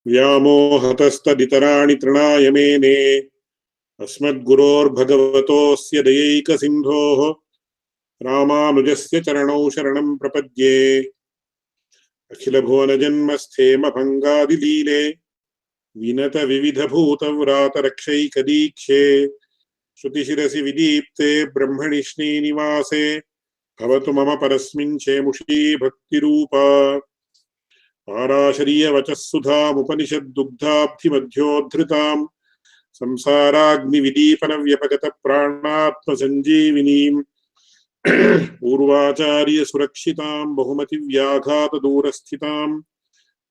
व्यामोहतस्तदितराणि तृणाय मेने अस्मद्गुरोर्भगवतोऽस्य दयैकसिन्धोः रामानुजस्य चरणौ शरणं प्रपद्ये। अखिलभुवनजन्मस्थेमभङ्गादिलीले विनतविविधभूतव्रातरक्षैकदीक्षे श्रुतिशिरसि विदीप्ते ब्रह्मणि श्रीनिवासे भवतु मम परस्मिन् चेमुषी भक्तिरूपा। पाराशरीयवचः सुधामुपनिषद्दुग्धाब्धिमध्योद्धृताम् संसाराग्निविदीपनव्यपगतप्राणात्मसञ्जीविनीम् पूर्वाचार्यसुरक्षिताम् बहुमतिव्याघातदूरस्थिताम्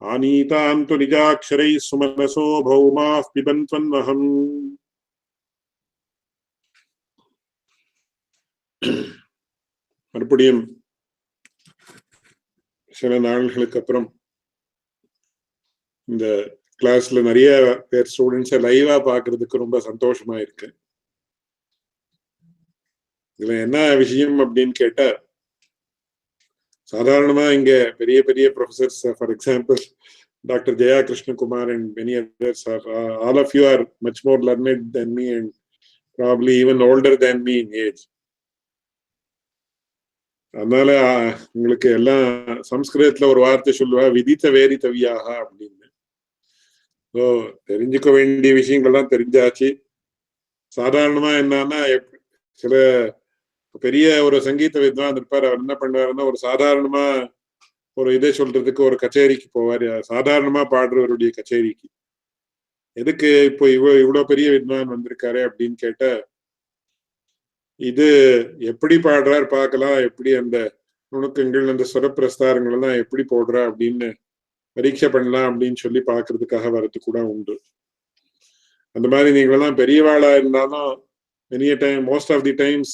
आनीताम् तु निजाक्षरैः सुमनसो भौमाः पिबन्त्वन्वहम्। மறுபடியும் சில நாள்களுக்கு அப்புறம் இந்த கிளாஸ்ல நிறைய பேர் ஸ்டூடெண்ட்ஸை லைவா பாக்குறதுக்கு ரொம்ப சந்தோஷமா இருக்கு. இதுல என்ன விஷயம் அப்படின்னு கேட்டா, சாதாரணமா இங்க பெரிய பெரிய professors, for example doctor Jaya Krishnakumar and many others are, all of you are much more learned than me and probably even older than me in age. அதனால உங்களுக்கு எல்லாம் சம்ஸ்கிருதத்துல ஒரு வார்த்தை சொல்லுவா, விதித்த வேரி தவியாக அப்படின்னு. ஸோ தெரிஞ்சுக்க வேண்டிய விஷயங்கள்லாம் தெரிஞ்சாச்சு. சாதாரணமா என்னன்னா, சில பெரிய ஒரு சங்கீத வித்வான் இருப்பார், அவர் என்ன பண்ணுவாருன்னா, ஒரு சாதாரணமா ஒரு இதை சொல்றதுக்கு ஒரு கச்சேரிக்கு போவார், சாதாரணமா பாடுறவருடைய கச்சேரிக்கு. எதுக்கு இப்போ இவ்வளவு பெரிய வித்வான் வந்திருக்காரு அப்படின்னு கேட்ட, இது எப்படி பாடுறார் பார்க்கலாம், எப்படி அந்த நுணுக்கங்கள் அந்த சுரப்பிரஸ்தாரங்கள் எல்லாம் எப்படி போடுறா அப்படின்னு பரீட்சை பண்ணலாம் அப்படின்னு சொல்லி பாக்குறதுக்காக வரது கூட உண்டு. அந்த மாதிரி நீங்களெல்லாம் பெரியவாளா இருந்தாலும் many a time, most of the times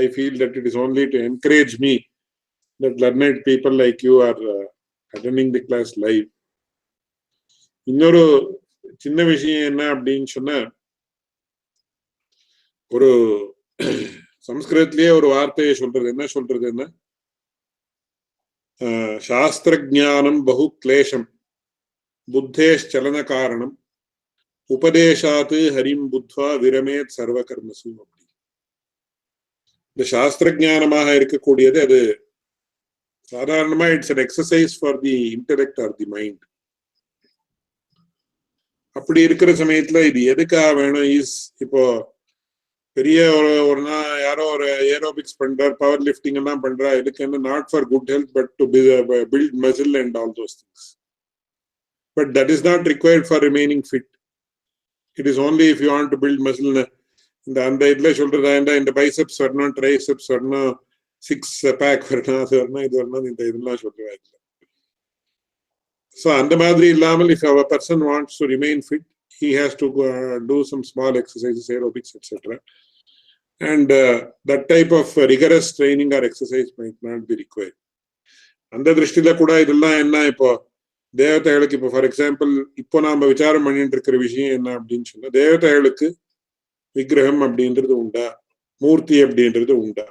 I feel that it is only to encourage me that learned people like you are attending the class live. இன்னொரு சின்ன விஷயம் என்ன அப்படின்னு சொன்னா, ஒரு சம்ஸ்கிருதத்திலேயே ஒரு வார்த்தையை சொல்றது, என்ன சொல்றதுன்னா, சாஸ்திரஜானம் பகு கிளேஷம் புத்தேஷ்சலன காரணம் உபதேசாத்து ஹரிம் புத்வா விரமேத் சர்வ கர்மசு. அப்படி இந்த சாஸ்திரஜானமாக இருக்கக்கூடியது அது சாதாரணமா it's an exercise for the intellect or the mind. அப்படி இருக்கிற சமயத்துல இது எதுக்காக வேணும் இஸ், இப்போ பெரிய ஒரு யாரோ ஒரு ஏரோபிக்ஸ் பண்றார், பவர் லிஃப்டிங் எல்லாம் பண்றா, இதுக்கு என்ன, not for good health but to build muscle and all those things. But that is not required for remaining fit. It is only if you want to build muscle. இந்த அந்த இதுல சொல்றதா இருந்தா, இந்த பைசெப்ஸ் வரணும், ட்ரைசெப்ஸ் வரணும், six pack வரணும், அது வரணும், இது வரணும், இந்த இதெல்லாம் சொல்றதா இல்லை. ஸோ அந்த மாதிரி இல்லாமல், if a person wants to remain fit, he has to do some small exercises, aerobics, etc. And that type of rigorous training or exercise might not be required. அந்த திருஷ்டில கூட இதெல்லாம் என்ன, இப்போ தேவதைகளுக்கு, இப்போ ஃபார் எக்ஸாம்பிள் இப்போ நாம விசாரம் பண்ணிட்டு இருக்கிற விஷயம் என்ன அப்படின்னு சொன்னா, தேவதைகளுக்கு விக்கிரகம் அப்படின்றது உண்டா, மூர்த்தி அப்படின்றது உண்டா?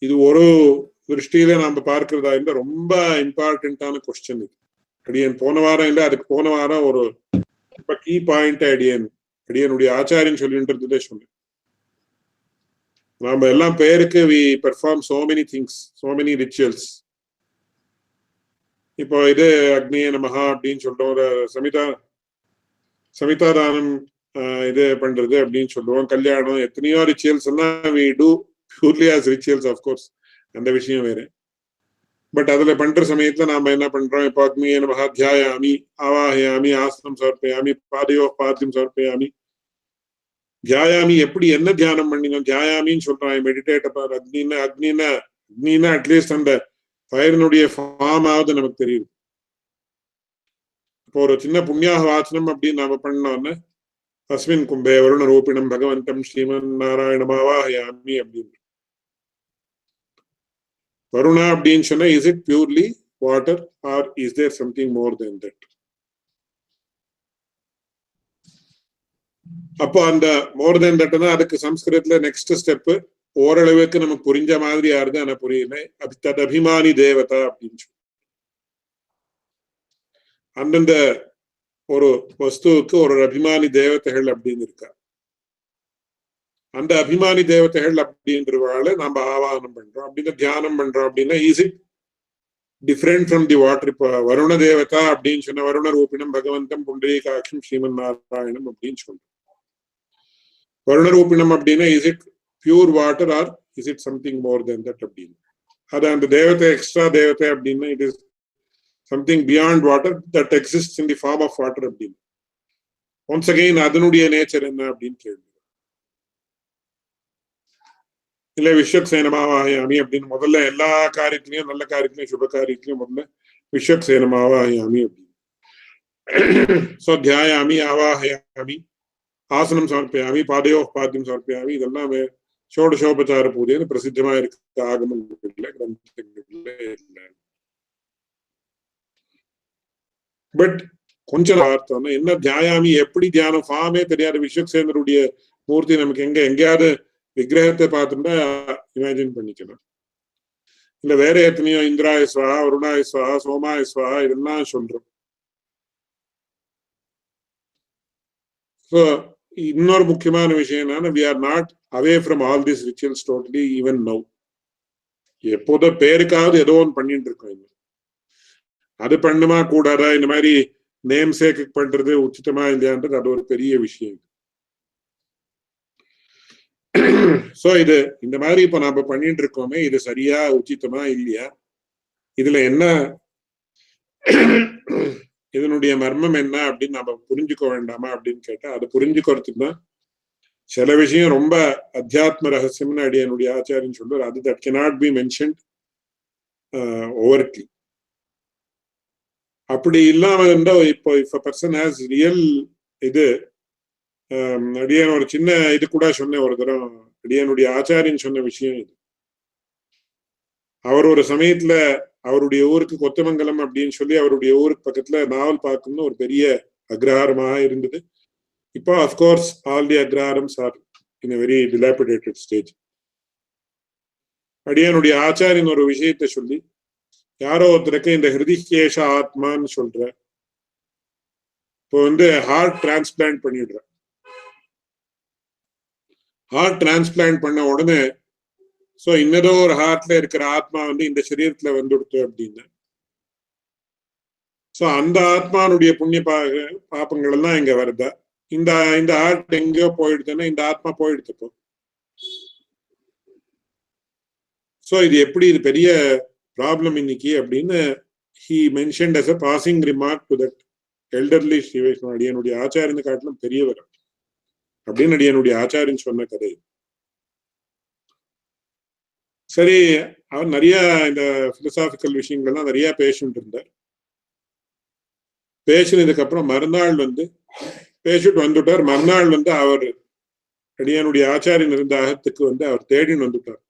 இது ஒரு திருஷ்டியில நாம பார்க்கிறதா இருந்தா ரொம்ப இம்பார்ட்டன்டான கொஸ்டின் இது. அடியன் போன வாரம் இல்லை, அதுக்கு போன வாரம் ஒரு கீ பாயிண்ட் அடியனுடைய ஆச்சாரியன் சொல்லின்றதுல சொல்லு. நாம எல்லாம் பேருக்கு we perform so many things, so many rituals. இப்போ இது அக்னியே நமஹா அப்படின்னு சொல்றோம், ஒரு சமிதா தானம் இது பண்றது அப்படின்னு சொல்லுவோம், கல்யாணம், எத்தனையோ ரிச்சுவல்ஸ் எல்லாம் we do purely as rituals, of course. அந்த விஷயம் வேற. பட் அதுல பண்ற சமயத்துல நாம என்ன பண்றோம், இப்போ அக்னியே நமஹா தியாயாமி, ஆவாஹயாமி, ஆசனம் சமர்ப்பயாமி, பாதயோ பாத்தியம் சமர்ப்பயாமி. தியாயாமி எப்படி, என்ன தியானம் பண்ணினோம், தியாயாமின்னு சொல்றான், மெடிடேட் அப்பார். அக்னின்னா அட்லீஸ்ட் அந்த ஃபயரினுடைய ஃபார்ம் ஆகுது நமக்கு தெரியுது. இப்போ ஒரு சின்ன புண்ணியாக வாசனம் அப்படின்னு நாம பண்ணோம்னா, அஸ்மின் கும்பே வருண ரூபிணம் பகவந்தம் ஸ்ரீமன் நாராயணமாவாஹயாமி அப்படின்னு. வருணா அப்படின்னு சொன்னா, is it purely water or is there something more then that? அப்போ அந்த மோர் தென் தட்னா அதுக்கு சம்ஸ்கிருதத்துல நெக்ஸ்ட் ஸ்டெப் ஓரளவுக்கு நமக்கு புரிஞ்ச மாதிரி யாருது, ஆனா புரியல, தத் அபிமானி தேவதா அப்படின்னு சொல்லி. அந்தந்த ஒரு வஸ்துவுக்கு ஒரு அபிமானி தேவதைகள் அப்படின்னு இருக்கா. அந்த அபிமானி தேவதைகள் அப்படின்றவால நம்ம ஆவாகனம் பண்றோம் அப்படின்னு தியானம் பண்றோம் அப்படின்னா is it different from the water? இப்போ வருண தேவதா அப்படின்னு சொன்ன வருண ரூபிணம் பகவந்தம் புண்டரீகாட்சம் ஸ்ரீமன் நாராயணம் அப்படின்னு சொல்றோம். வருண ரூபிணம் அப்படின்னா is it pure water or is it something more then that அப்படின்னு. அது அந்த தேவதை எக்ஸ்ட்ரா தேவதை அப்படின்னா it is something beyond water that exist in the form of water அப்படின்னு. ஒன்ஸ் அகெயின் அதனுடைய நேச்சர் என்ன அப்படின்னு கேள்வி. இல்ல விஸ்வக்சேனமாவாயாமி அப்படின்னு முதல்ல எல்லா காரியத்திலையும் நல்ல காரியத்திலையும் சுப காரியத்திலையும் முதல்ல விஸ்வக்சேனமாவாயாமி அப்படின்னு. சோ தியாயாமி ஆவாஹயாமி ஆசனம் சமர்ப்பயாமி பாதையோ பாத்தியம் சமர்ப்பயாமி இதெல்லாம் ஷோடசோபச்சார பூஜைன்னு பிரசித்தமா இருக்கு ஆகமங்கள்ல கிரந்தங்கள்ல. பட் கொஞ்சம் பார்த்தோம்னா என்ன தியாயாமி எப்படி தியானம் ஃபார்மே தெரியாத விஸ்வக்சேனருடைய மூர்த்தி நமக்கு எங்கேயாவது விக்கிரகத்தை பார்த்துட்டா இமேஜின் பண்ணிக்கணும். இல்ல வேற எத்தனையோ இந்திராயஸ்வா வருணாயஸ்வா சோமாயஸ்வா இதெல்லாம் சொல்றோம். ஸோ இன்னொரு முக்கியமான விஷயம் என்னன்னா we are not away from all these rituals totally even now. எப்போதோ பேருக்காவது ஏதோ ஒன்று பண்ணிட்டு இருக்கோம். அது பண்ணுமா கூடாதா இந்த மாதிரி நேம் சேக் பண்றது உச்சிதமா இல்லையான்றது அது ஒரு பெரிய விஷயம். சோ இது இந்த மாதிரி இப்ப நாம பண்ணிட்டு இருக்கோமே இது சரியா உச்சிதமா இல்லையா, இதுல என்ன இதனுடைய மர்மம் என்ன அப்படின்னு நம்ம புரிஞ்சுக்க வேண்டாமா அப்படின்னு கேட்டா அது புரிஞ்சுக்கிறதுக்கு தான் சில விஷயம் ரொம்ப அத்தியாத்ம ரகசியம்னு என்னுடைய ஆச்சாரியன் சொல்றாரு. அது தட் கேனாட் பி மென்ஷன்ட் ஓவர்ட்லி. அப்படி இல்லாம இருந்தா இப்போ இஃப் பர்சன் ஹேஸ் ரியல் இது அடியன் ஒரு சின்ன இது கூட சொன்ன ஒரு தரம் அடியனுடைய ஆச்சாரியன் சொன்ன விஷயம் இது. அவர் ஒரு சமயத்துல அவருடைய ஊருக்கு கொத்தமங்கலம் அப்படின்னு சொல்லி அவருடைய ஊருக்கு பக்கத்துல நாவல் பார்க்கணும்னு ஒரு பெரிய அக்ரஹாரமா இருந்தது. இப்போ of course all the agraharams are in a very dilapidated stage. அடியனுடைய ஆச்சாரியன் ஒரு விஷயத்த சொல்லி யாரோ ஒருத்தருக்கு இந்த ஹிருதிகேஷ ஆத்மான்னு சொல்ற இப்போ ஹார்ட் டிரான்ஸ்பிளான்ட் பண்ணிடுற. ஹார்ட் டிரான்ஸ்பிளான்ட் பண்ண உடனே சோ இன்னதோ ஒரு ஹார்ட்ல இருக்கிற ஆத்மா இந்த சரீரத்துல வந்துடுத்து அப்படின்னு. சோ அந்த ஆத்மானுடைய புண்ணிய பாப்பங்கள் எல்லாம் இங்க வருதா, இந்த ஹார்ட் எங்கேயோ போயிடுதுன்னா இந்த ஆத்மா போயிடுத்துப்போ. சோ இது எப்படி இது பெரிய ப்ராப்ளம் இன்னைக்கு அப்படின்னு he mentioned as a passing remark to that elderly Sri Vaishnava. அடியனுடைய ஆச்சாரியனை காட்டிலும் பெரியவர் அப்படின்னு அடியனுடைய ஆச்சாரியன் சொன்ன கதை. சரி, அவர் நிறைய இந்த பிலோசாபிக்கல் விஷயங்கள்லாம் நிறைய பேசிட்டு இருந்தார். பேசினதுக்கு அப்புறம் மறுநாள் பேசிட்டு வந்துட்டார். மறுநாள் அவர் அடியனுடைய ஆச்சாரியன் இருந்த அகத்துக்கு அவர் தேடின்னு வந்துட்டார்.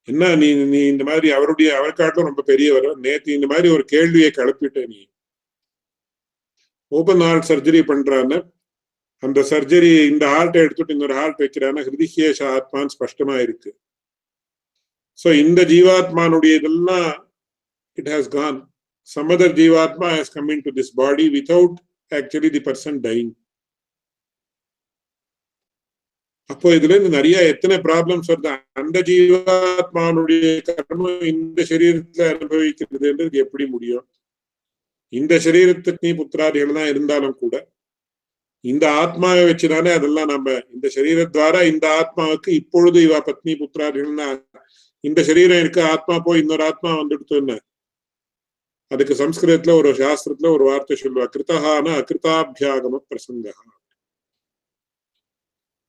என்ன நீ இந்த மாதிரி அவர் காட்டிலும் ரொம்ப பெரியவர், நேத்து இந்த மாதிரி ஒரு கேள்வியை கிளப்பிட்ட, நீ ஓபன் ஹார்ட் சர்ஜரி பண்றான்னு அந்த சர்ஜரி இந்த ஹார்ட்டை எடுத்துட்டு இன்னொரு ஹார்ட் வைக்கிறான்னா ஹிருதிகேஷ ஆத்மான்னு ஸ்பஷ்டமா இருக்கு. சோ இந்த ஜீவாத்மானுடைய இதெல்லாம் it has gone. Some other ஜீவாத்மா has come into this body without actually the person dying. அப்போ இதுல இருந்து நிறைய எத்தனை ப்ராப்ளம்ஸ் வருது. அந்த ஜீவாத்மானுடைய கர்மம் இந்த சரீரத்துல அனுபவிக்கிறதுன்றது எப்படி முடியும்? இந்த சரீரத்துக்கு நீ புத்திராதிகள் தான் இருந்தாலும் கூட இந்த ஆத்மாவை வச்சுதானே அதெல்லாம் நம்ம இந்த சரீரத்வாரா இந்த ஆத்மாவுக்கு இப்பொழுது இவ பத்னி புத்திராதிகள்னா இந்த சரீரம் இருக்கு, ஆத்மா போய் இன்னொரு ஆத்மா வந்துடுத்துன்னு. அதுக்கு சம்ஸ்கிருதத்துல ஒரு சாஸ்திரத்துல ஒரு வார்த்தை சொல்லுவா, கிருத்தஹான அகிருதாபியாகம பிரசங்கா.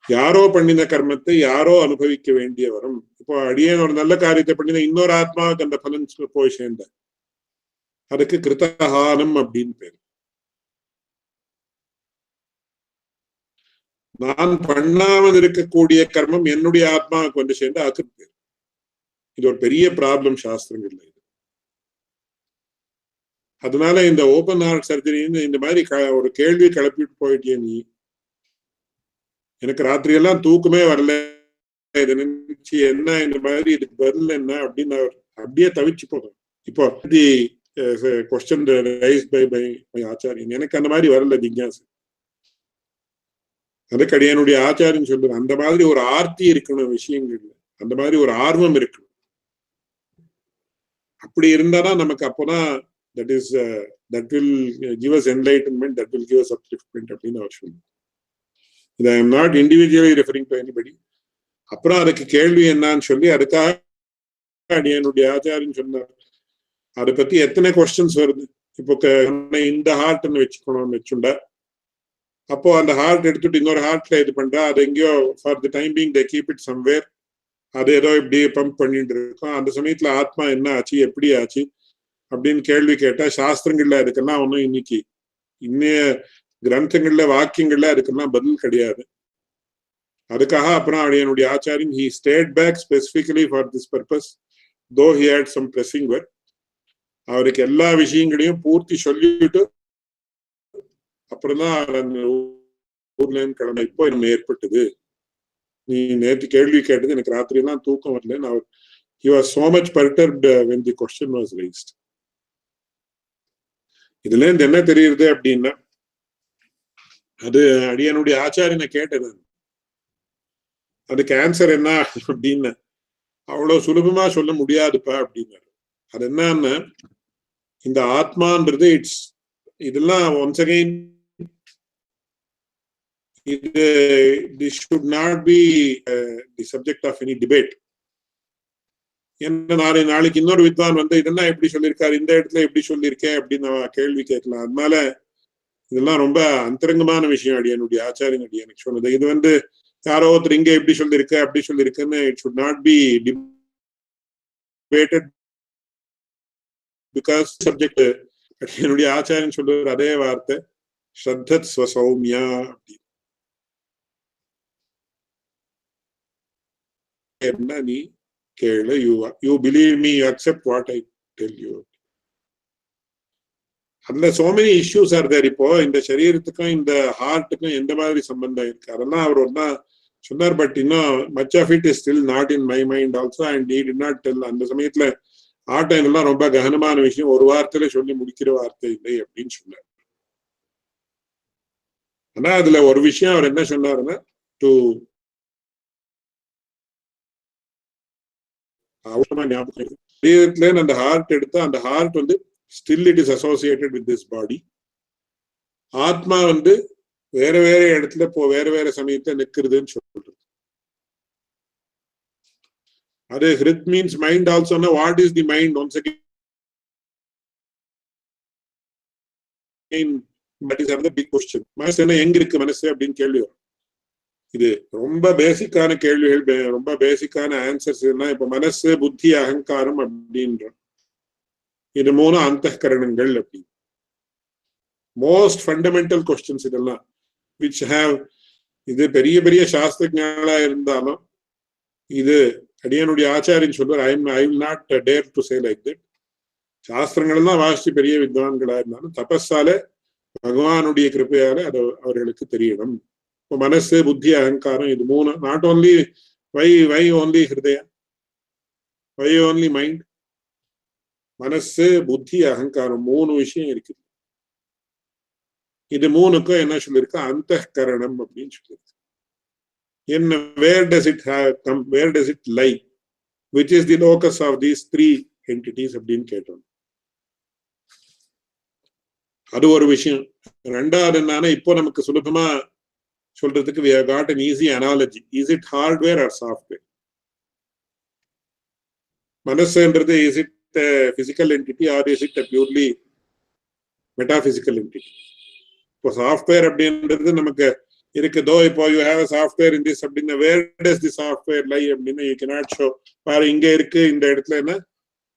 யாரோ பண்ணின கர்மத்தை யாரோ அனுபவிக்க வேண்டிய வரும். இப்போ அடியேன் ஒரு நல்ல காரியத்தை பண்ணின இன்னொரு ஆத்மாவுக்கு அந்த பலன் போய் சேர்ந்த அதுக்கு கிருத்தஹானம் அப்படின்னு பேரு. நான் பண்ணாமல் இருக்கக்கூடிய கர்மம் என்னுடைய ஆத்மாவுக்கு சேர்ந்து அகிருத் பேர். இது ஒரு பெரிய ப்ராப்ளம் சாஸ்திரங்கள்ல. இது அதனால இந்த ஓபன் ஹார்ட் சர்ஜரின்னு இந்த மாதிரி ஒரு கேள்வி கிளப்பிட்டு போயிட்டே நீ, எனக்கு ராத்திரி எல்லாம் தூக்கமே வரல, இதை நினைச்சு என்ன இந்த மாதிரி இதுக்கு பதில் என்ன அப்படின்னு அப்படியே தவிச்சு போதும். இப்போ கொஸ்டின் ரைஸ்ட் பை மை ஆச்சாரியன். எனக்கு அந்த மாதிரி வரல ஜிக்ஞாசை. அதுக்கு அடியனுடைய ஆச்சாரியன் சொல்லுவேன், அந்த மாதிரி ஒரு ஆர்த்தி இருக்கணும் விஷயங்கள்ல, அந்த மாதிரி ஒரு ஆர்வம் இருக்கணும். அப்படி இருந்தாதான் நமக்கு அப்போதான் that will give us enlightenment, that will give us upliftment அப்படின்னு அவர் சொல்லுவார். இது I am not individually referring to anybody. அப்புறம் அதுக்கு கேள்வி என்னன்னு சொல்லி அதுக்காக அடியனுடைய ஆச்சாரியன் சொன்னார், அதை பத்தி எத்தனை கொஸ்டின்ஸ் வருது. இப்போ இந்த ஹார்ட்னு வச்சுக்கணும்னு வச்சுண்டா, அப்போ அந்த ஹார்ட் எடுத்துட்டு இன்னொரு ஹார்ட்ல இது பண்றா, அது எங்கேயோ for the time being they keep it somewhere, அது ஏதோ இப்படி பம்ப் பண்ணிட்டு இருக்கோம். அந்த சமயத்துல ஆத்மா என்ன ஆச்சு, எப்படி ஆச்சு அப்படின்னு கேள்வி கேட்டா, சாஸ்திரங்கள்ல அதுக்கெல்லாம் ஒன்றும் இன்னைக்கு இன்னைய கிரந்தங்கள்ல வாக்கியங்கள்ல அதுக்கெல்லாம் பதில் கிடையாது. அதுக்காக அப்புறம் என்னுடைய ஆச்சாரியன் he stayed back specifically for this purpose, though he had some pressing work. அவருக்கு எல்லா விஷயங்களையும் பூர்த்தி சொல்லிட்டு அப்புறம் தான் ஊர்ல கிளம்ப. இப்போ நம்ம ஏற்பட்டது, நீ நேற்று கேள்வி கேட்டது எனக்கு ராத்திரி எல்லாம் தூக்கம் வரல. he was so much perturbed when the question was raised. இதுல இருந்து என்ன தெரியுது அப்படின்னா, அது அடியனுடைய ஆச்சாரியனை கேட்டது, அதுக்கு ஆன்சர் என்ன அப்படின்னு அவ்வளவு சுலபமா சொல்ல முடியாதுப்பா அப்படின்னாரு. அது என்னன்னா, இந்த ஆத்மான்றது இதெல்லாம் once again this should not be the subject of any debate. என்ன நாளைக்கு இன்னொரு வித்வான் வந்து இதெல்லாம் எப்படி சொல்லியிருக்காரு, இந்த இடத்துல எப்படி சொல்லியிருக்கேன் அப்படின்னு கேள்வி கேட்கலாம். அதனால இதெல்லாம் ரொம்ப அந்தரங்கமான விஷயம் அடியனுடைய ஆச்சாரியன் அடியனுக்கு சொன்னது. இது யாரோ ஒருத்தர் இங்க எப்படி சொல்லியிருக்க அப்படி சொல்லியிருக்குன்னு it should not be debated because subject. என்னுடைய ஆச்சாரியன் சொல்லுற அதே வார்த்தை ஸ்ரத்தத் ஸ்வசௌமியா அப்படி. என்ன நீ கேளு, you believe me, you accept what I tell you. அதுல so many issues are there. இப்போ இந்த சரீரத்துக்கும் இந்த ஹார்ட்டுக்கும் எந்த மாதிரி சம்பந்தம் இருக்கு அதெல்லாம் அவர் ஒன்னா சொன்னார். பட் இன்னும் much of it is still not in my mind also, and he did not tell. அந்த சமயத்துல ஆட்டம் எல்லாம் ரொம்ப ககனமான விஷயம், ஒரு வார்த்தையில சொல்லி முடிக்கிற வார்த்தை இல்லை அப்படின்னு சொன்னார். ஆனா அதுல ஒரு விஷயம் அவர் என்ன சொன்னாருன்னா, அவசரமா ஞாபகம், சரீரத்துல அந்த ஹார்ட் எடுத்தா அந்த heart still it is associated with this body. ஆத்மா வேற வேற இடத்துல வேற வேற சமயத்துல நிக்கிறதுன்னு சொல்றது. அது hrud means mind also. What is the mind? Once again that is another big question. மனசு எங்க இருக்கு மனசு அப்படின்னு கேள்வி வரும். இது ரொம்ப பேசிக்கான கேள்விகள், ரொம்ப பேசிக்கான ஆன்சர்ஸ். இப்ப மனசு, புத்தி, அகங்காரம் அப்படின்ற இது மூணு அந்தகரணங்கள் அப்படி. மோஸ்ட் ஃபண்டமெண்டல் கொஸ்டின்ஸ் இதெல்லாம் which have இது பெரிய பெரிய சாஸ்திரஞர்களா இருந்தாலும் இது அடியனுடைய ஆச்சாரியன் சொல்வார், I will not dare to say like that. சாஸ்திரங்கள் எல்லாம் வாசிச்சு பெரிய வித்வான்களா இருந்தாலும் தபஸால பகவானுடைய கிருப்பையால அது அவர்களுக்கு தெரியணும். இப்போ மனசு, புத்தி, அகங்காரம் இது மூணு. நாட் ஓன்லி வை ஓன்லி ஹிருதய, வை ஓன்லி மைண்ட். மனசு, புத்தி, அகங்காரம் மூணு விஷயம் இருக்குது. இது மூணுக்கும் என்ன சொல்லிருக்கு? அந்தகரணம் அப்படின்னு சொல்லியிருக்கு. என்ன, where does it come, where does it lie, which is the locus of these three entities அப்படின்னு கேட்டோம். அது ஒரு விஷயம். ரெண்டாவது என்னன்னா, இப்போ நமக்கு சுலபமா சொல்றதுக்கு we have got an easy analogy. Is it hardware or software? மனசுன்றது is it a physical entity or is it a purely metaphysical entity? இப்போ சாஃப்ட்வேர் அப்படின்றது நமக்கு இருக்குதோ, இப்போ you have a software in this அப்படின்னா where does the software lie அப்படின்னா you cannot show. பாரு இங்க இருக்கு இந்த இடத்துல என்ன,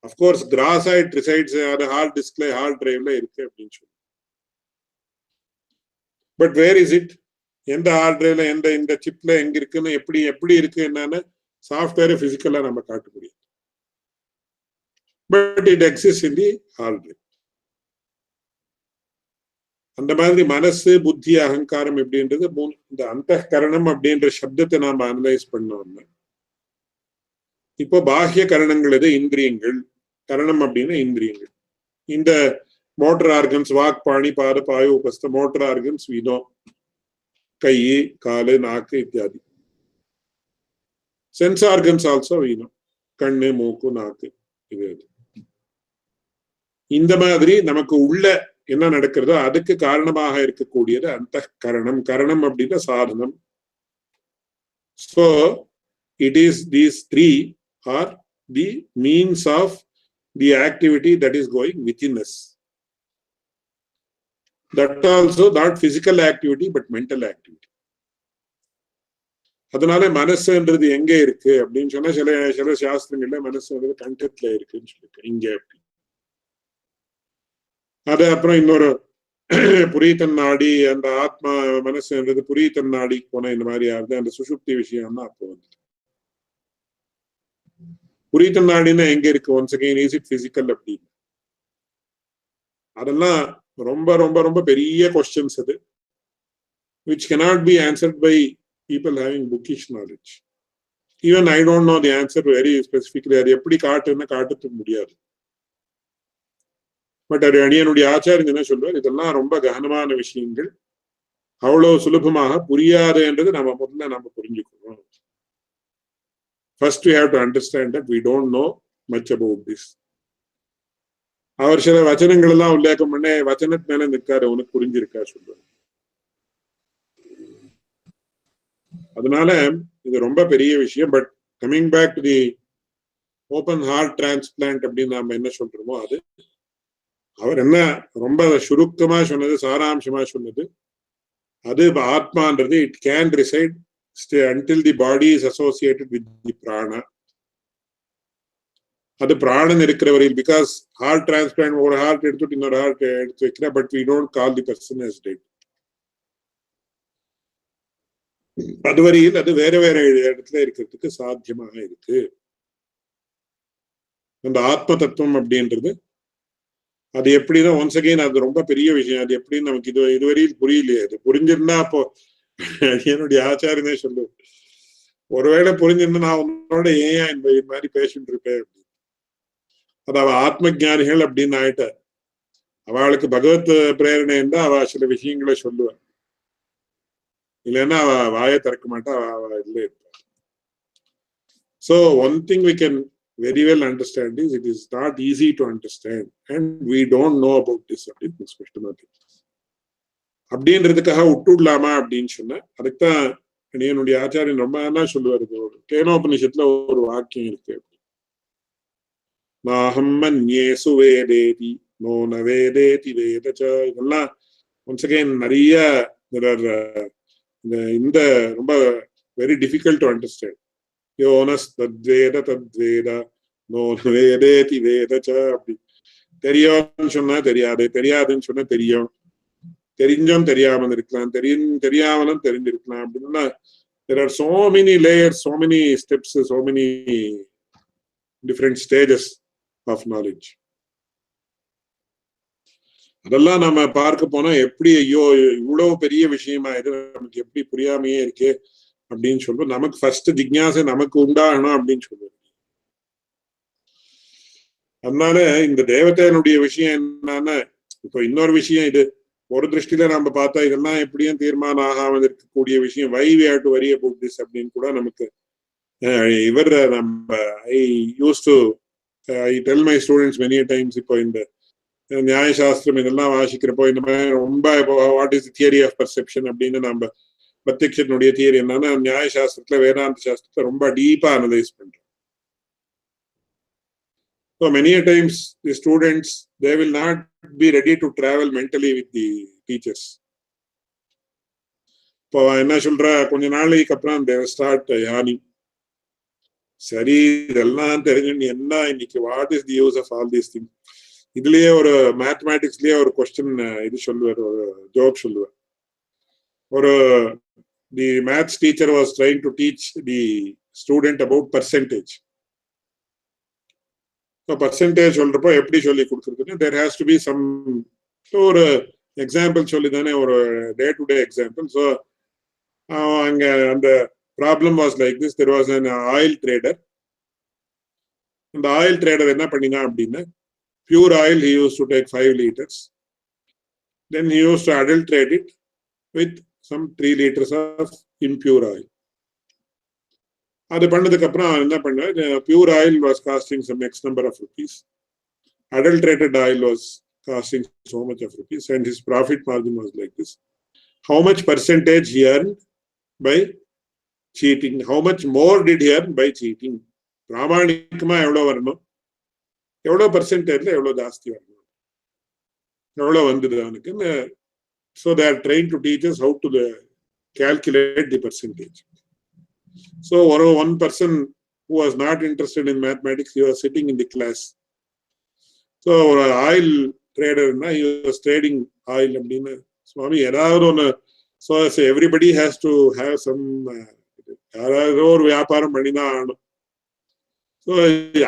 of course graphite resides அது ஹார்ட் டிஸ்க்ல, ஹார்ட் டிரைவ்ல இருக்கு அப்படின்னு சொல்லி. But where is it? எந்த ஹார்ட் டிரைவ்ல, இந்த சிப்ல எங்க இருக்குன்னு எப்படி இருக்கு என்னன்னு சாஃப்ட்வேர் பிசிக்கலா நம்ம காட்ட முடியும். But it exist in the hard drive. அந்த மாதிரி மனசு, புத்தி, அகங்காரம் எப்படின்றது இந்த அந்தகரணம் அப்படின்ற சப்தத்தை நாம அனலைஸ் பண்ணோம்னா, இப்போ பாஹ்ய கரணங்கள் எது? இந்திரியங்கள். கரணம் அப்படின்னா இந்திரியங்கள். In the motor organs, vak, pani, pada, payu, upastha, motor organs we know. Kai, kale, naak, ityadi. Sense organs also we know. Kanne, moku, naak. இந்த மாதிரி நமக்கு உள்ள என்ன நடக்கிறதோ அதுக்கு காரணமாக இருக்கக்கூடியது அந்த கரணம். கரணம் அப்படின்னா சாதனம். So it is these three are the means of the activity that is going within us. That also not physical activity but mental activity. அதனால மனசுன்றது எங்க இருக்கு அப்படின்னு சொன்னா சில சாஸ்திரங்கள்ல மனசுன்றது கண்டத்துல இருக்குன்னு சொல்லிருக்கேன். இங்க அது அப்புறம் இன்னொரு புரியத்தன் நாடி அந்த ஆத்மா மனசுன்றது புரியத்தன் நாடி போன இந்த மாதிரி ஆகுது. அந்த சுசுப்தி விஷயம் தான் அப்போ வந்து புரியத்தன் நாடினா எங்க இருக்கு? Once again is it physical அப்படின்னு அதெல்லாம் ரொம்ப ரொம்ப ரொம்ப பெரிய கொஸ்டின்ஸ் அது, which cannot be answered by people having bookish knowledge. Even I don't know the answer very specifically. அது எப்படி காட்டுன்னா காட்டுறதுக்கு முடியாது. பட் அது அடியனுடைய ஆச்சாரியன் என்ன சொல்வார், இதெல்லாம் ரொம்ப ககனமான விஷயங்கள், அவ்வளவு சுலபமாக புரியாதுன்றது நம்ம புரிஞ்சுக்கணும். First we have to understand that we don't know much about this. அவர் சில வச்சனங்கள் எல்லாம் உல்லேகம் பண்ண வச்சனத்து மேல நிற்காரு, உனக்கு புரிஞ்சிருக்கா சொல்றாரு. அதனால இது ரொம்ப பெரிய விஷயம். But coming back to the open heart transplant அப்படின்னு நாம என்ன சொல்றோமோ அது அவர் என்ன ரொம்ப சுருக்கமா சொன்னது, சாராம்சமா சொன்னது, அது ஆத்மான்றது it can reside until the body is associated with the prana. அது பிராணன் இருக்கிற வரையில், பிகாஸ் ஹார்ட் டிரான்ஸ்பிளான்ட் ஒரு ஹார்ட் எடுத்துட்டு இன்னொரு ஹார்ட் எடுத்து வைக்கிற, but we don't call the person as dead. அதுவரையில் அது வேற வேற இடத்துல இருக்கிறதுக்கு சாத்தியமாக இருக்கு. அந்த ஆத்ம தத்துவம் அப்படின்றது அது எப்படின்னா ஒன்ஸ் அகைன் அது ரொம்ப பெரிய விஷயம். அது எப்படின்னு நமக்கு இதுவரையில் புரியலையே. அது புரிஞ்சிருந்தா அப்போ என்னுடைய ஆச்சாரியனே சொல்லு, ஒருவேளை புரிஞ்சிருந்தா நான் உன்னோட ஏன் இந்த மாதிரி பேசிட்டு இருப்பேன் அப்படின்னு. அது அவ ஆத்ம ஜானிகள் அப்படின்னு ஆயிட்ட, அவளுக்கு பகவத் பிரேரணை இருந்தா அவ சில விஷயங்களை சொல்லுவாள், இல்லைன்னா அவ வாயை திறக்க மாட்டா, அவ இல்லை இருப்பா. So one thing we can very well understand is it is not easy to understand and we don't know about this அப்படின்னு ஸ்பஷ்டமா தெரியும். அப்படின்றதுக்காக விட்டுடலாமா அப்படின்னு சொன்ன, அதுக்குதான் என்னுடைய ஆச்சாரியன் ரொம்ப என்ன சொல்லுவாரு, கேனோபனிஷத்துல ஒரு வாக்கியம் இருக்கு, நாஹம் மன்யேசு வேதேதி நோ ந வேதேதி வேதச. இதெல்லாம் ஒன்ஸ் அகைன் நிறைய இந்த ரொம்ப வெரி டிஃபிகல்ட் டு அண்டர்ஸ்டாண்ட். யோனஸ் தத்வேத தத்வேத நோ ந வேதேதி வேதச. அப்படி தெரியும்னு சொன்னா தெரியாது, தெரியாதுன்னு சொன்னா தெரியும், தெரிஞ்சும் தெரியாமல் இருக்கலாம், தெரியாமலும் தெரிஞ்சிருக்கலாம். அப்படின்னா there are so many layers, so many steps, so many different stages of knowledge. அதெல்லாம் நம்ம பார்க்க போனா எப்படி ஐயோ இவ்வளவு பெரிய விஷயமா இது நமக்கு எப்படி புரியாமையே இருக்கு அப்படின்னு சொல்லுவோம். நமக்கு ஃபர்ஸ்ட் ஜிக்ஞாசை நமக்கு உண்டாகணும் அப்படின்னு சொல்லுவோம். அதனால இந்த தேவதையனுடைய விஷயம் என்னன்னா, இப்போ இன்னொரு விஷயம், இது ஒரு திருஷ்டில நம்ம பார்த்தா இதெல்லாம் எப்படியும் தீர்மானம் ஆகாமல் இருக்கக்கூடிய விஷயம். Why we have to worry about this அப்படின்னு கூட நமக்கு இவர் நம்ம I tell my students many times. இப்போ இந்த நியாயசாஸ்திரம் இதெல்லாம் வாசிக்கிறப்போ இந்த மாதிரி ரொம்ப what is theory of perception அப்படின்னு நம்ம பிரத்யக்ஷனுடைய தியரி என்னன்னா, நியாயசாஸ்திரத்துல வேதாந்த சாஸ்திரத்தை ரொம்ப டீப்பா அனலைஸ் பண்றோம். So many times the students, they will not be ready to travel mentally with the teachers. இப்போ என்ன சொல்ற, கொஞ்ச நாளைக்கு அப்புறம் they start yawning. சரி இதெல்லாம் தெரிஞ்சு என்ன இன்னைக்கு what is the use of all these things. இதுலயே ஒரு மேத்தமேட்டிக்ஸ்லயே ஒரு கொஸ்டின் இது சொல்லுவார், ஒரு ஜோக் சொல்லுவார். ஒரு the maths teacher was trying to teach the student about percentage. Percentage சொல்றப்போ எப்படி சொல்லி கொடுக்குறதுன்னு there has to be some ஒரு எக்ஸாம்பிள் சொல்லி தானே, ஒரு day to day example. So அங்க அந்த problem was like this. There was an oil trader. அந்த ஆயில் ட்ரேடர் என்ன பண்ணினா அப்படின்னா, Pure oil he used to take 5 liters. Then he used to adulterate it with some 3 liters of impure oil. அது பண்ணதுக்கு அப்புறம் என்ன பண்ண, pure oil was costing some X number of rupees. Adulterated oil was costing so much of rupees, and his profit margin was like this. How much percentage he earned by cheating? How much more did he earn by cheating? பிராமணிக்கமா எவ்வளவு வரணும், எவ்வளவு பெர்சென்டேஜ்ல எவ்வளவு ஜாஸ்தி வரணும், எவ்வளவு வந்தது அவனுக்கு. So they are trained to teach us how to calculate the percentage. So one person who was not interested in mathematics, he was sitting in the class. So ஒரு oil ட்ரேடர்னா he was trading oil அப்படின்னு சுவாமி ஏதாவது ஒன்று. So everybody has to have some, யாராவது ஒரு வியாபாரம் பண்ணிதான் ஆகணும். So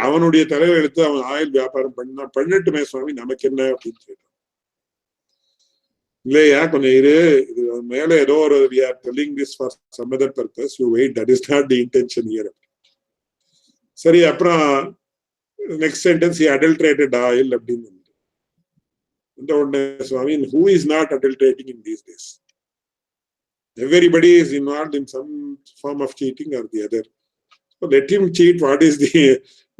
அவனுடைய தலைவர் எடுத்து அவன் ஆயில் வியாபாரம் பண்ணட்டுமே சுவாமி, நமக்கு என்ன அப்படின்னு கேட்டான். இல்லையா, கொஞ்சம் இரு, இது மேல ஏதோ ஒரு we are telling this for some other purpose, you wait, that is not the intention here. சரி, அப்புறம் next sentence, he adulterated oil அப்படின்னு இந்த உடனே சுவாமி, who is not adulterating in these days? Everybody is involved in some form of cheating or the other. So let him cheat. What is the,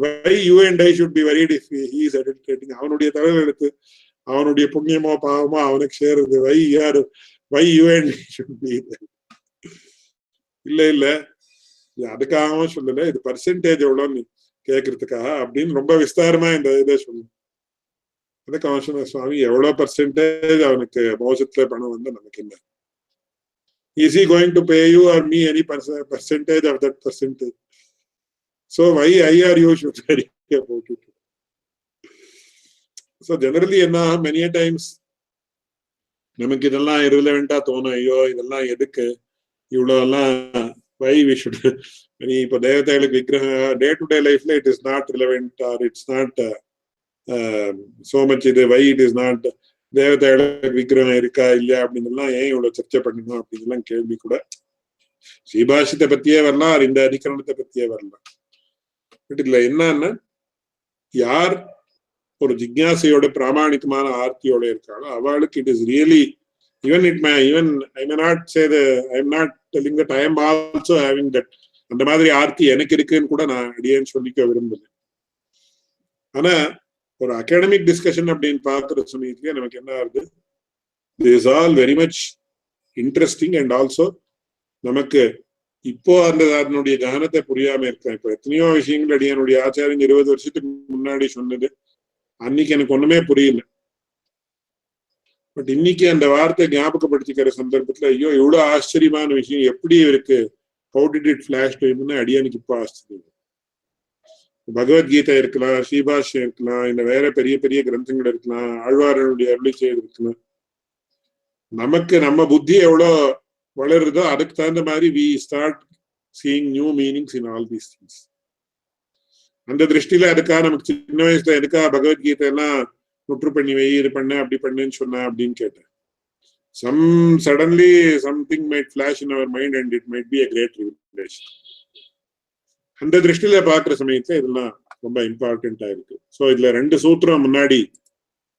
why you and I should be worried if he is adulterating? அவனுடைய தலைவர் எடுத்து அவனுடைய புண்ணியமோ பாவமோ அவனுக்கு சேருது. why you and I should be there? இல்ல இல்ல, அதுக்காக சொல்லல, இது பர்சன்டேஜ் எவ்வளோன்னு கேட்கறதுக்காக அப்படின்னு ரொம்ப விஸ்தாரமா இந்த இதை சொல்லணும். அதுக்கு அவன் சொன்ன, சுவாமி எவ்வளவு பர்சன்டேஜ் அவனுக்கு மோசத்துல பணம் வந்து நமக்கு என்ன? Is he going to pay you or me any percentage of that percentage? So why I or you should worry about it? So generally என்ன, many a times நமக்கு இதெல்லாம் irrelevant தோணும். ஐயோ இதெல்லாம் எதுக்கு இவ்வளோலாம், why we should. இப்போ தேவதைகளுக்கு விக்கிரகம் டே டு டே லைஃப்ல it is not relevant or it's not so much இது, why it is not, தேவதைகளுக்கு விக்கிரகம் இருக்கா இல்லையா அப்படின்னு ஏன் இவ்வளவு சர்ச்சை பண்ணணும் அப்படின்லாம் கேள்வி கூட ஸ்ரீபாஷ்யத்தை பத்தியே வரலாம், இந்த அதிகரணத்தை பத்தியே வரலாம். பட் இதுல என்னன்னா, யார் ஒரு ஜிக்ஞாசையோட பிராமணிகமான ஆர்த்தியோட இருக்காளோ அவளுக்கு it is really, even I may not say I am not telling that I am also having that, அந்த மாதிரி ஆர்த்தி எனக்கு இருக்குன்னு கூட நான் அடியேன்னு சொல்லிக்க விரும்புறேன். ஆனா ஒரு அகாடமிக் டிஸ்கஷன் அப்படின்னு பார்க்குற சமயத்துலயே நமக்கு என்ன ஆகுது, this is all very much interesting and also நமக்கு இப்போ அதனுடைய கவனத்தை புரியாம இருக்கேன். இப்போ எத்தனையோ விஷயங்கள் அடியனுடைய ஆச்சாரியன் 20 வருஷத்துக்கு முன்னாடி சொன்னது அன்னைக்கு எனக்கு ஒண்ணுமே புரியல. பட் இன்னைக்கு அந்த வார்த்தை ஞாபகப்படுத்திக்கிற சந்தர்ப்பத்துல ஐயோ எவ்வளவு ஆச்சரியமான விஷயம், எப்படி இருக்கு, how did it flash to him, அடியானுக்கு இப்போ ஆச்சரியம். பகவத்கீதை இருக்கலாம், ஸ்ரீபாஷ்யம் இருக்கலாம், இல்ல வேற பெரிய பெரிய கிரந்தங்கள் இருக்கலாம், ஆழ்வாரனுடைய அருளி செய்து இருக்கலாம். நமக்கு நம்ம புத்தி எவ்வளோ வளருதோ அதுக்கு தகுந்த மாதிரி we start seeing new meanings in all these things. அந்த திருஷ்டியில அதுக்காக நமக்கு சின்ன வயசுல எதுக்கா பகவத்கீதை எல்லாம் நுற்று பண்ணி வை, இது பண்ண அப்படி பண்ணுன்னு சொன்ன அப்படின்னு கேட்டேன். Suddenly something might flash in our mind and it might be a great revelation. அந்த திருஷ்டியில பாக்குற சமயத்துல இதெல்லாம் ரொம்ப இம்பார்ட்டன்டா இருக்கு. சோ இதுல 2 சூத்திரம் முன்னாடி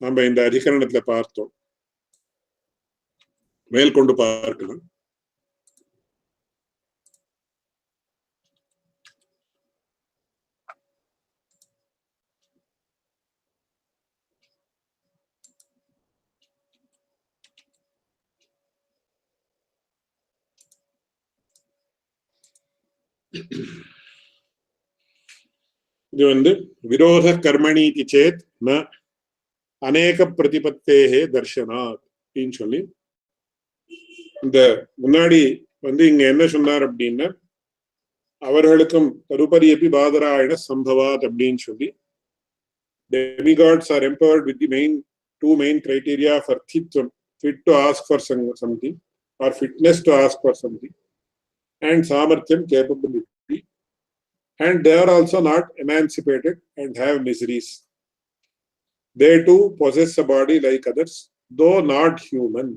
நம்ம இந்த அதிகரணத்துல பார்த்தோம், மேற்கொண்டு பார்க்கலாம். இது வந்து விரோத கர்மணிதி சேத் ந அநேக பிரதிபத்தேஹே தர்ஷனாத் அப்படின்னு சொல்லி இந்த முன்னாடி வந்து இங்க என்ன சொன்னார் அப்படின்னா, அவர்களுக்கும் தருபரியபி பாதராயண சம்பவாத் அப்படின்னு சொல்லி demigods are empowered with the two main criteria for thitvam, fit to ask for something or fitness to ask for something, and samarthyam, capability, and they are also not emancipated and have miseries. They too possess a body like others, though not human.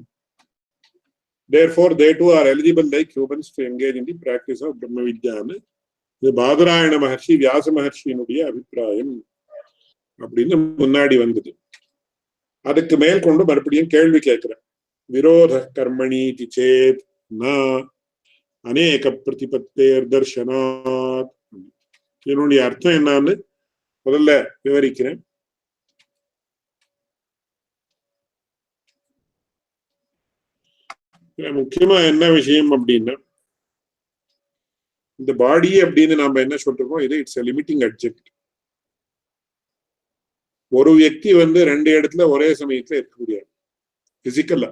Therefore they too are eligible like humans to engage in the practice of Brahma Vidyana. The Badarayana Maharshi, Vyasa Maharshiinuடைய அபிப்பிராயம். அப்படின்னு முன்னாடி வந்தது. அதுக்கு மேல் கொண்டு மறுபடியும் கேள்வி கேட்கிறேன். விரோத கர்மணி சேத் ந அநேக பிரதிபத்தேர் தர்ஷனாத். இதனுடைய அர்த்தம் என்னன்னு முதல்ல விவரிக்கிறேன். முக்கியமா என்ன விஷயம் அப்படின்னா, இந்த பாடி அப்படின்னு நாம என்ன சொல்றோமோ இது இட்ஸ் எ லிமிட்டிங் அட்ஜெக்ட். ஒரு வியக்தி ரெண்டு இடத்துல ஒரே சமயத்துல இருக்க முடியாது பிசிக்கலா.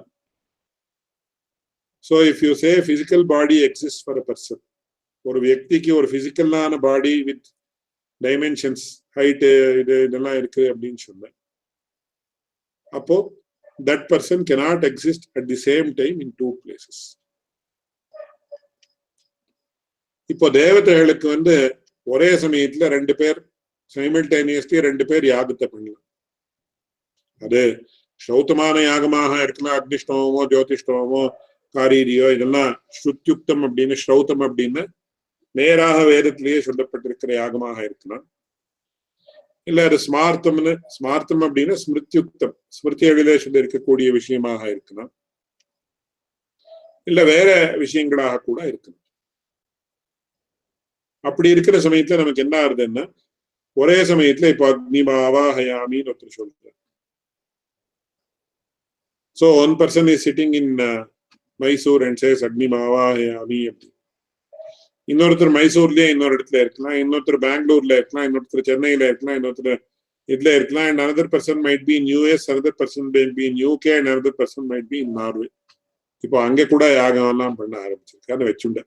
So if you say physical body exists for a person, ஒரு வியக்திக்கு ஒரு பிசிக்கலான பாடி வித் டைமென்ஷன்ஸ், ஹைட், இதெல்லாம் இருக்கு அப்படின்னு சொன்ன, அப்போ that person cannot exist at the same time in two places. இப்போ தேவதைகளுக்கு ஒரே சமயத்துல ரெண்டு பேர் சைமல்டேனியஸ்லி ரெண்டு பேர் யாகத்தை பண்ணலாம். அது ஸ்ரௌத்தமான யாகமாக இருக்கலாம், அக்னிஷ்டமோ ஜோதிஷ்டமோ காரீரியோ, இதெல்லாம் ஸ்ருத்யுக்தம் அப்படின்னு ஸ்ரௌத்தம் அப்படின்னு நேராக வேதத்திலேயே சொல்லப்பட்டிருக்கிற யாகமாக இருக்கலாம். இல்ல அது ஸ்மார்த்தம்னு, ஸ்மார்த்தம் அப்படின்னா ஸ்மிருத்யுக்தம், ஸ்மிருதிகளிலே சொல்லி இருக்கக்கூடிய விஷயமாக இருக்கலாம். இல்ல வேற விஷயங்களாக கூட இருக்கலாம். அப்படி இருக்கிற சமயத்துல நமக்கு என்ன ஆகுதுன்னா, ஒரே சமயத்துல இப்ப அக்னிமாவாஹயாமின்னு ஒருத்தர் சொல்றார். So one person is sitting in Mysore and says அக்னிமாவாஹயாமி அப்படி. இன்னொருத்தர் மைசூர்லயே இன்னொரு இடத்துல இருக்கலாம், இன்னொருத்தர் பெங்களூர்ல இருக்கலாம், இன்னொருத்தர் சென்னையில இருக்கலாம், இன்னொருத்தர் இதுல இருக்கலாம். And another person might be in US, another person might be in UK, and another person might be in Norway. இப்போ அங்க கூட யாகம் எல்லாம் பண்ண ஆரம்பிச்சிருக்கான்னு வச்சுண்ட.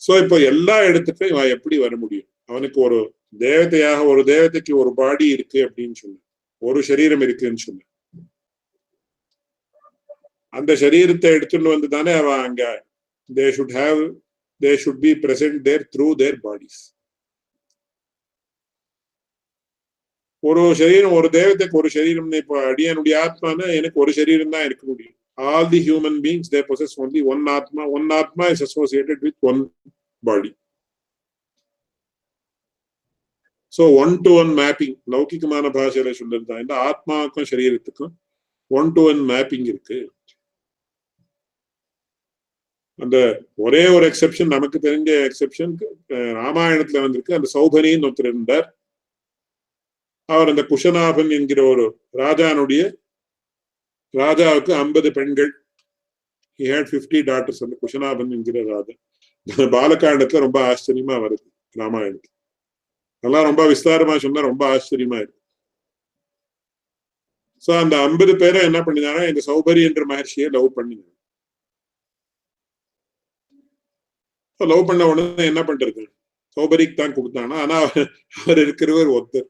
சோ இப்போ எல்லா இடத்துக்கும் இவன் எப்படி வர முடியும்? அவனுக்கு ஒரு தேவதையாக, ஒரு தேவதைக்கு ஒரு பாடி இருக்கு அப்படின்னு சொன்ன, ஒரு சரீரம் இருக்குன்னு சொன்ன, அந்த சரீரத்தை எடுத்துட்டு தானே அவன் அங்க they should be present there through their bodies. ஒரு சரீரம், ஒரு தேவதைக்கு ஒரு சரீரம். இப்போ அடியனுடைய ஆத்மானா எனக்கு ஒரு சரீரம் தான் இருக்க முடியும். All the human beings, they possess only one atma. One atma is associated with one body. So one to one mapping, லௌகிகமான பாஷையில சொல்றது, இந்த ஆத்மாவுக்கும் சரீரத்துக்கும் ஒன் டு ஒன் மேப்பிங் இருக்கு. அந்த ஒரே ஒரு எக்ஸெப்ஷன், நமக்கு தெரிஞ்ச எக்ஸெப்ஷன் ராமாயணத்துல வந்திருக்கு. அந்த சௌபனின்னு ஒருத்தர் இருந்தார். அவர் அந்த குஷநாபன் என்கிற ஒரு ராஜாவுக்கு 50 பெண்கள். He had 50 daughters. அந்த குஷநாபன் என்கிற ராஜா. பாலகாண்டத்துல ரொம்ப ஆச்சரியமா வருது ராமாயணத்துல. அதெல்லாம் ரொம்ப விஸ்தாரமா சொன்னா ரொம்ப ஆச்சரியமா இருக்கு. சோ அந்த 50 பேரை என்ன பண்ணினாரா, இந்த சௌபரி என்ற மகர்ஷியை லவ் பண்ணினாங்க. லவ் பண்ண உடனே என்ன பண்றது, சௌபரிக்கு தான் கொடுத்தானா, ஆனா அவர் இருக்கிறவர் ஒருத்தர்.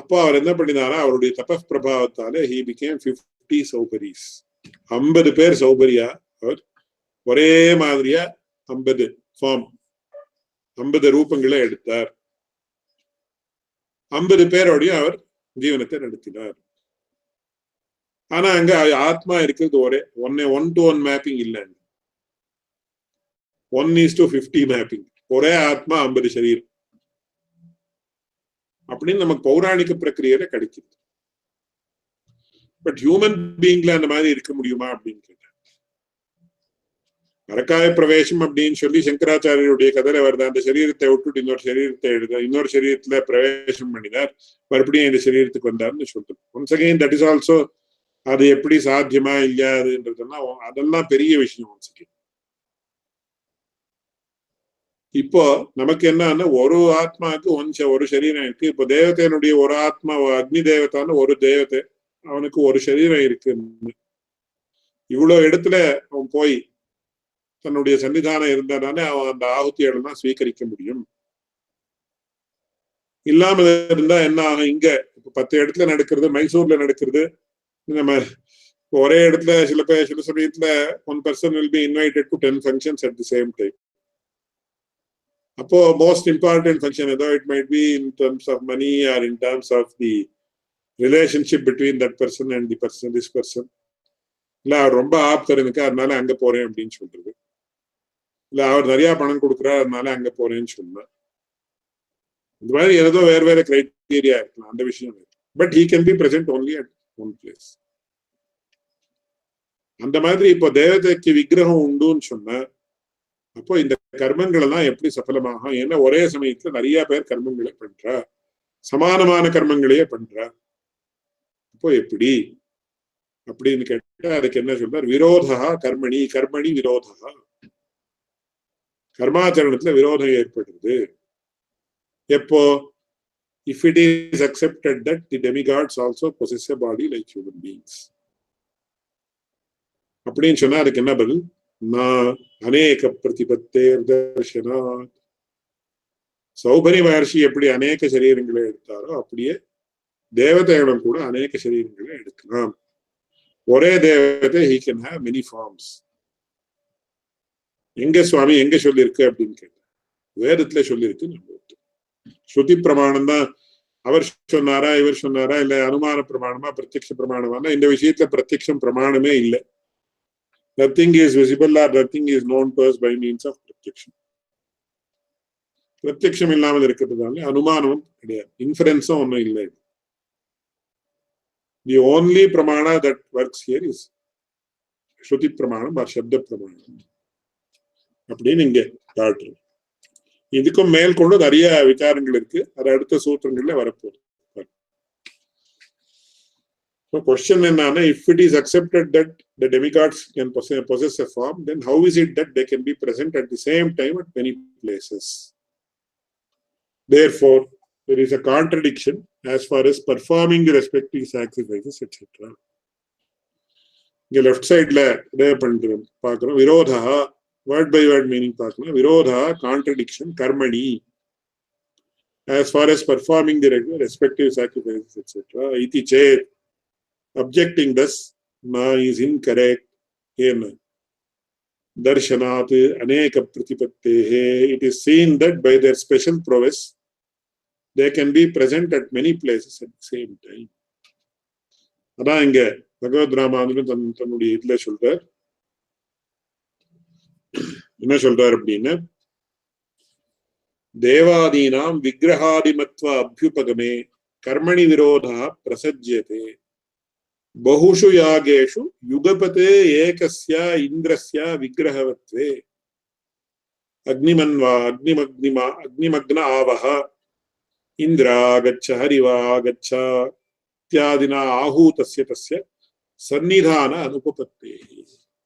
அப்போ அவர் என்ன பண்ணினாரா, அவருடைய தபஸ் பிரபாவத்தாலே he became 50 சௌபரிஸ். 50 பேர் சௌபரியா அவர் ஒரே மாதிரியா 50 ஃபார்ம், 50 ரூபங்களை எடுத்தார். 50 பேரோடைய அவர் ஜீவனத்தை நடத்தினார். ஆனா அங்க ஆத்மா இருக்கிறது ஒரே ஒன் டு ஒன் மேப்பிங் இல்லை. 1:50 மேப்பிங். ஒரே ஆத்மா 50 சரீரம் அப்படின்னு நமக்கு பௌராணிக பிரக்கிரியில கிடைக்குது. பட் ஹியூமன் பீயிங்ல அந்த மாதிரி இருக்க முடியுமா அப்படின்னு கேட்டேன். அரக்காய பிரவேசம் அப்படின்னு சொல்லி சங்கராச்சாரியருடைய கதையில வருது. அந்த சரீரத்தை விட்டுட்டு இன்னொரு சரீரத்தை எடுத்த, இன்னொரு சரீரத்துல பிரவேசம் பண்ணினார், மறுபடியும் இந்த சரீரத்துக்கு வந்தார்னு சொல்றது. Once again that is also, அது எப்படி சாத்தியமா இல்லையாதுன்றதுன்னா அதெல்லாம் பெரிய விஷயம். ஒன்ஸ் அகைன் இப்போ நமக்கு என்னன்னா, ஒரு ஆத்மாவுக்கு ஒரு சரீரம் இருக்கு. இப்போ தேவதையினுடைய ஒரு ஆத்மா, அக்னி தேவதான்னு ஒரு தேவதை, அவனுக்கு ஒரு சரீரம் இருக்கு. இவ்வளவு இடத்துல அவன் போய் தன்னுடைய சன்னிதானம் இருந்தானே அவன் அந்த ஆகுதியெல்லாம் ஸ்வீகரிக்க முடியும். இல்லாம இருந்தா என்ன ஆகும்? இங்க இப்ப 10 இடத்துல நடக்கிறது, மைசூர்ல நடக்கிறது. நம்ம ஒரே இடத்துல சில சமயத்துல one person will be invited to 10 functions at the same time. அப்போ மோஸ்ட் இம்பார்ட்டன்ட் ஃபங்க்ஷன் ஏதோ, it might be in terms of money or in terms of the relationship between that person and the person, this person. இல்ல அவர் ரொம்ப ஆப்தர் எனக்கு, அதனால அங்க போறேன் அப்படின்னு சொல்றது. இல்ல அவர் நிறைய பணம் கொடுக்குறாரு, அதனால அங்க போறேன்னு சொன்னா. இந்த மாதிரி ஏதோ வேற வேற கிரைட்டீரியா இருக்கலாம், அந்த விஷயம். But he can be present only at one place. அந்த மாதிரி இப்போ தேவதைக்கு விக்கிரகம் உண்டுன்னு சொன்ன அப்போ இந்த கர்மங்கள் எல்லாம் எப்படி சஃலமாகும்? ஏன்னா ஒரே சமயத்துல நிறைய பேர் கர்மங்களை பண்றா, சமானமான கர்மங்களையே பண்றா, அப்போ எப்படி அப்படின்னு கேட்டா அதுக்கு என்ன சொல்றார்? விரோதா கர்மணி, கர்மணி விரோதா, கர்மாச்சரணத்துல விரோதம் ஏற்படுது எப்போ? if it is accepted that the demigods also possess a body like human beings. அப்படின்னு சொன்னா அதுக்கு என்ன பதில்? நான் அநேக பிரதிபத்தேர் தர்ஷனாத். சௌபரி மகர்ஷி எப்படி அநேக சரீரங்களை எடுத்தாரோ அப்படியே தேவதைகளும் கூட அநேக சரீரங்களை எடுக்கலாம். ஒரே தேவதை he can have many forms. எங்க சுவாமி எங்க சொல்லியிருக்கு அப்படின்னு கேட்ட வேதத்துல சொல்லியிருக்கு. நம்ம ஸ்ருதி பிரமாணம் தான். அவர் சொன்னாரா இவர் சொன்னாரா இல்ல அனுமான பிரமாணமா பிரத்யக்ஷ பிரமாணமா? இந்த விஷயத்துல பிரத்யக்ஷம் பிரமாணமே இல்லை. Nothing is visible or nothing is known to us by means of projection. பிரத்யக்ஷம் இல்லாமல் இருக்கிறதுனால அனுமானமும் கிடையாது, இன்ஃபரன்ஸும் ஒன்றும் இல்லை. The only pramana that works here is ஸ்ருதி பிரமாணம் or சப்த பிரமாணம் அப்படின்னு இங்க காட்டுறது. இதுக்கும் மேல் கொண்டு நிறைய விசாரங்கள் இருக்கு, அது அடுத்த சூத்திரங்கள்ல வரப்போகுது. So question என்னன்னா, if it is accepted that the demigods can possess a form, then how is it that they can be present at the same time at many places? Therefore, there is a contradiction as far as performing the respective sacrifices, etc. இங்க left சைட்ல இதே பண்றோம் பார்க்கிறோம். விரோதா, word by word meaning பார்க்கணும். விரோதா contradiction கர்மணி as far as performing the respective sacrifices, etc. iti chet. Objecting thus, na is incorrect. Darshanat aneka pratipattehe. It is seen that by their special prowess, they can be present at many places at the same time. அதான் இங்க பகவத் ராமானுஜன் தன்னுடைய இதுல சொல்றார். என்ன சொல்றார் அப்படின்னா, தேவாதீனாம் விக்கிரகாதிமத்வ அபியுபகமே கர்மணி விரோதா பிரசஜ்யதே बहुषु यागेषु युगपते एकस्य इन्द्रस्य विग्रहवत्वे अग्निमन्वा अग्निमग्न आवह इन्द्रागच्छ हरिवागच्छ इत्यादिना आहूतस्य तस्य सन्निधान अनुपपत्तेः.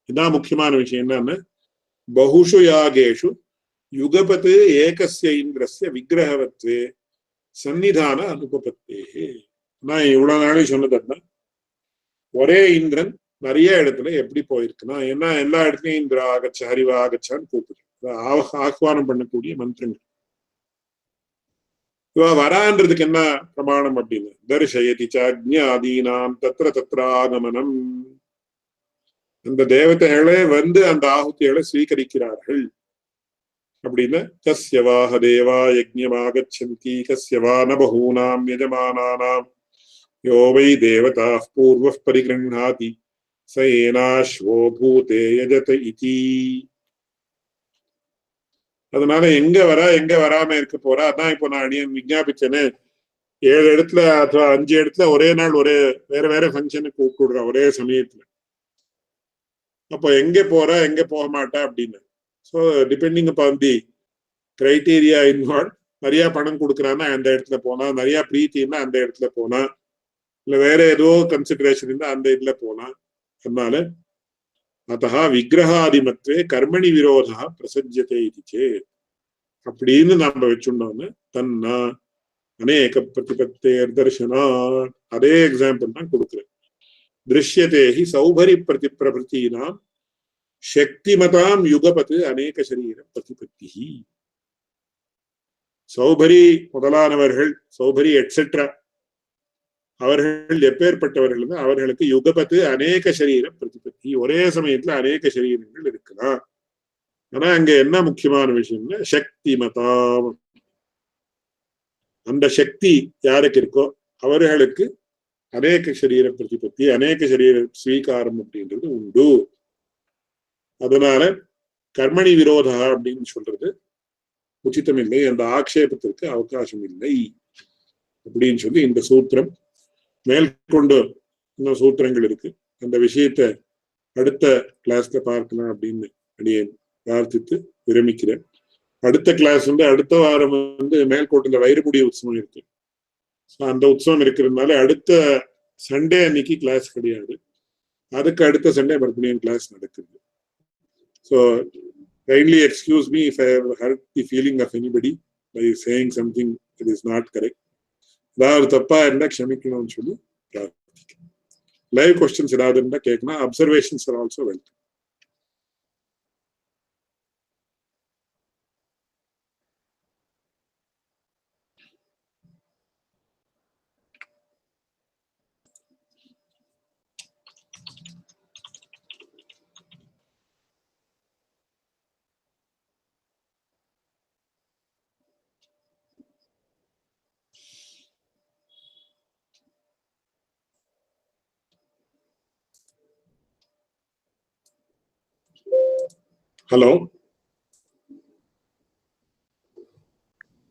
इदा मुख्यமான விஷயம் என்னன்னா, बहुषु यागेषु युगपते एकस्य इन्द्रस्य विग्रहवत्वे सन्निधान अनुपपत्तेः. நான் இவ்வளவு நாளே சொன்னதுன்னா, ஒரே இந்திரன் நிறைய இடத்துல எப்படி போயிருக்குன்னா, ஏன்னா எல்லா இடத்துலயும் இந்திரா ஆகச்சா ஹரிவா ஆகச்சான்னு கூப்பிடு, ஆஹ்வானம் பண்ணக்கூடிய மந்திரங்கள். இவ வரான்றதுக்கு என்ன பிரமாணம் அப்படின்னு, தர்ஷயதி அக்ஞாதீனாம் தத்ர தத்ர ஆகமனம். அந்த தேவதைகளே வந்து அந்த ஆகுதிகளை ஸ்வீகரிக்கிறார்கள் அப்படின்னு. கஸ்யவாஹ தேவா யஜ்ஞம் ஆகச்சந்தி கஸ்யவா நபஹூனாம் யஜமானானாம் யோ வை தேவதா பூர்வ பரிகிருண்ணாதி ச ஏனாஸ்வோ பூதே யஜத இதி. அதனால எங்க வரா எங்க வராம இருக்க போறா. அதான் இப்போ நான் அடியன் விஞ்ஞாபிச்சேன்னு, 7 இடத்துல ಅಥವಾ 5 இடத்துல ஒரே நாள் ஒரே வேற வேற ஃபங்க்ஷனுக்கு கூப்பிடுறா ஒரே சமயத்துல. அப்போ எங்க போறா எங்க போக மாட்டா அப்படின்னு. ஸோ டிபெண்டிங் அப்பான் தி கிரைட்டீரியா இன்வால்வ். நிறைய பணம் கொடுக்குறான்னா அந்த இடத்துல போனா, நிறைய பிரீத்தின்னா அந்த இடத்துல போனா, இல்ல வேற ஏதோ கன்சிடரேஷன் இருந்தா அந்த இதுல போனா. அதனால அத்தஹ விக்கிரகாதிமத்வே கர்மணி விரோதா பிரசஜ்யதே இது சேத் அப்படின்னு நாம வச்சுட்டோம்னு தன்னா அநேக பிரதிபத்தேர் தர்ஷனா. அதே எக்ஸாம்பிள் தான் கொடுக்குறேன். திருஷ்யதே ஹி சௌபரி பிரபிருத்தீனாம் சக்திமதாம் யுகபத் அநேக சரீர பிரதிபத்தி. சௌபரி முதலானவர்கள், சௌபரி எட்ஸெட்ரா, அவர்கள் எப்பேற்பட்டவர்கள், அவர்களுக்கு யுகபத்து அநேக சரீர பிரதிபத்தி, ஒரே சமயத்துல அநேக சரீரங்கள் இருக்கலாம். ஆனா அங்க என்ன முக்கியமான விஷயம்னா சக்தி மதாம். அந்த சக்தி யாருக்கு இருக்கோ அவர்களுக்கு அநேக சரீர பிரதிபத்தி, அநேக சரீர ஸ்வீகாரம் அப்படின்றது உண்டு. அதனால கர்மணி விரோதா அப்படின்னு சொல்றது உச்சிதமில்லை, அந்த ஆக்ஷேபத்திற்கு அவகாசம் இல்லை அப்படின்னு சொல்லி இந்த சூத்திரம் மேற்கொண்டு இன்னும் சூத்திரங்கள் இருக்கு. அந்த விஷயத்த அடுத்த கிளாஸ்ல பார்க்கலாம் அப்படின்னு அடியேன் பிரார்த்தித்து விரமிக்கிறேன். அடுத்த கிளாஸ் அடுத்த வாரம் மேல்கோட்டுல வைரமுடி உற்சவம் இருக்கு. அந்த உற்சவம் இருக்கிறதுனால அடுத்த சண்டே அன்னைக்கு கிளாஸ் கிடையாது. அதுக்கு அடுத்த சண்டே மறுபடியும் கிளாஸ் நடக்குது. So kindly excuse me if I have hurt the feeling of anybody by saying something that is not correct. ஏதாவது தப்பா இருந்தா க்ஷமிக்கணும்னு சொல்லி பிரார்த்திக்கிறேன். லைவ் கொஸ்டின்ஸ் ஏதாவது இருந்தா கேட்கணும். Observations are also welcome. Hello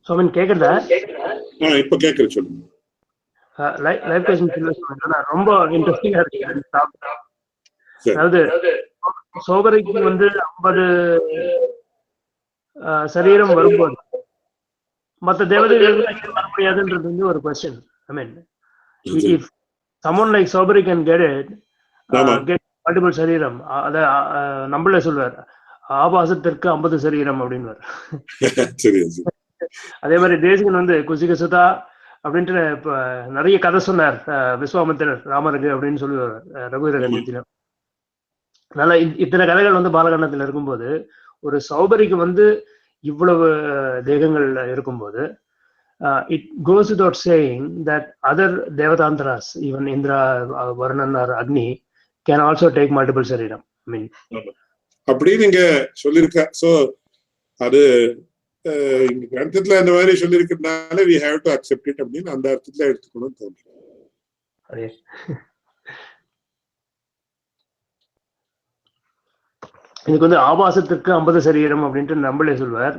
Soman கேக்குறதா? இப்ப கேக்குறது சொல்லுங்க. லைவ் கொஸ்டின் ரொம்ப இன்ட்ரெஸ்டிங்கா இருக்கு. அதாவது சோபரிக்கு 50 சரீரம் வரும்போது மற்ற தேவதைகள் வர முடியாதுன்றது ஒரு question. I mean if someone like Sobari can get it, get multiple சரீரம், அத நம்மளே சொல்வார் ஆபாசத்திற்கு 50 சரீரம் அப்படின்னு. அதே மாதிரி தேசிகன் குசிக சுதா அப்படின்ட்டு நிறைய கதை சொன்னார் விஸ்வாமித்திரர் ராமருக்கு அப்படின்னு சொல்லுவார் ரகுவீர கத்தியத்திலும். அதனால இத்தனை கதைகள் பாலகண்டத்துல இருக்கும்போது ஒரு சௌபரிக்கு இவ்வளவு தேகங்கள் இருக்கும்போது it goes without saying that other devatantaras, even Indra, Varnan or Agni, can also take multiple sariram. I mean, அப்படி நீங்க சொல்லிருக்க. சோ அது இந்த அர்த்தத்துல அந்த மாதிரி சொல்லிருக்கிறதுனால we have to accept it அப்படின்னு அந்த அர்த்தத்துல எடுத்துக்கணும்னு தோணுது. இதுக்கு ஆபாசத்திற்கு 50 சரீரம் அப்படின்ட்டு நம்மளே சொல்வார்.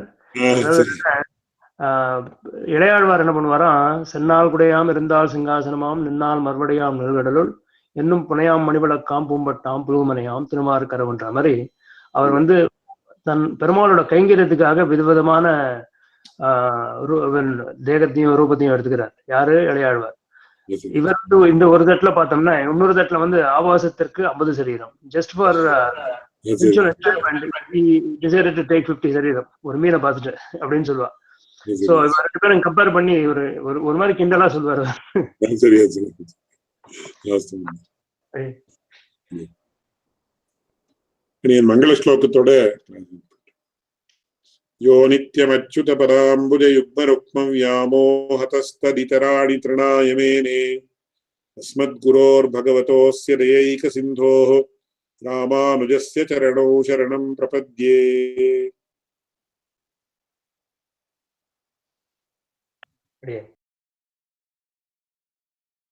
இளையாழ்வார் என்ன பண்ணுவாராம், சென்னால் குடையாம் இருந்தால் சிங்காசனமாம் நின்னால் மறுபடியாம் நெருகடலுள் என்னும் புனையாம் மணிவிளக்காம் பூம்பட்டாம் புழுமனையாம் திருமாறு கரவுன்ற மாதிரி அவர் தன் பெருமாளோட கைங்கரியத்துக்காக விதவிதமான தேகத்தையும் ரூபத்தையும் எடுத்துக்கிறார். யாரு? இளையாழ்வார். இவர் இந்த ஒரு தட்டுல பார்த்தோம்னா இன்னொரு தட்டுல ஆபாசத்திற்கு 50 சரீரம், just for decided to take 50 சரீரம் ஒரு மீனை பார்த்துட்டு அப்படின்னு சொல்லுவா. சோ இவங்க ரெண்டு பேரும் கம்பேர் பண்ணி ஒரு மாதிரி கிண்டலா சொல்வாரு. மங்கள ஸ்லோகத்தோட யோ நித்யமச்சுத பராம்புஜ யுக்ம ருக்மம் வியாமோஹதஸ்ததிதராணி த்ரணாய மேனே அஸ்மத்குரோர் பகவதோஸ்ய தயைக சிந்தோஹ ராமானுஜஸ்ய சரணௌ சரணம் பிரபத்யே.